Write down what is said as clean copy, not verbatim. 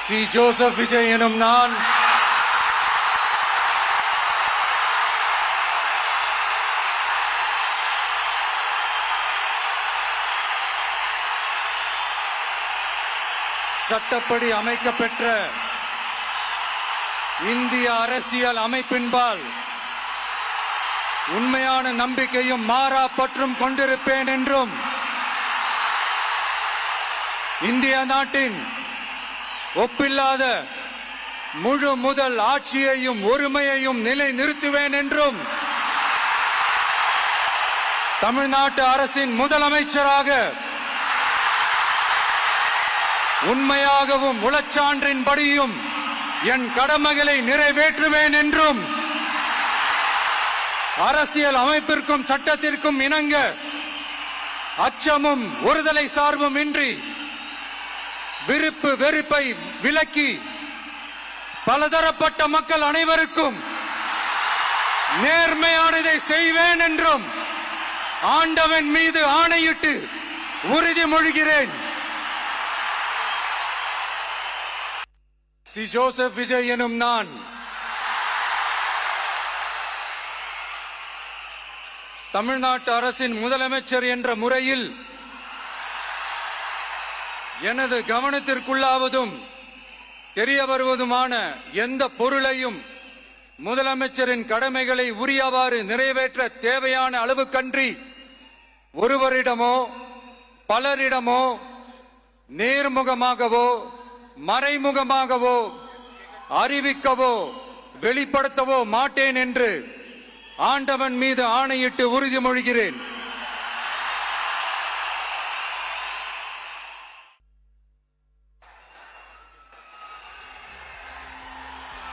C. Joseph Vijay எனும் நான் சட்டப்படி அமைக்கப்பெற்ற இந்திய அரசியல் அமைப்பின்பால் உண்மையான நம்பிக்கையும் மாறா பற்றும் கொண்டிருப்பேன் என்றும் இந்திய நாட்டின் ஒப்பில்லாத முழு முதல் ஆட்சியையும் ஒருமையையும் நிலை நிறுத்துவேன் என்றும் தமிழ்நாட்டு அரசின் முதலமைச்சராக உண்மையாகவும் உளச்சான்றின்படியும் என் கடமைகளை நிறைவேற்றுவேன் என்றும் அரசியல் அமைப்பிற்கும் சட்டத்திற்கும் இணங்க அச்சமும் ஒருதலை சார்பும் இன்றி விருப்பு வெறுப்பை விலக்கி பலதரப்பட்ட மக்கள் அனைவருக்கும் நேர்மையானதை செய்வேன் என்றும் ஆண்டவன் மீது ஆணையிட்டு உறுதிமொழிகிறேன். சி. ஜோசப் விஜய் எனும் நான் தமிழ்நாட்டு அரசின் முதலமைச்சர் என்ற முறையில் எனது கவனத்திற்குள்ளாவதும் தெரிய வருவதுமான எந்த பொருளையும் முதலமைச்சரின் கடமைகளை உரியவாறு நிறைவேற்ற தேவையான அளவுக்கன்றி ஒருவரிடமோ பலரிடமோ நேர்முகமாகவோ மறைமுகமாகவோ அறிவிக்கவோ வெளிப்படுத்தவோ மாட்டேன் என்று ஆண்டவன் மீது ஆணையிட்டு உறுதிமொழிகிறேன்.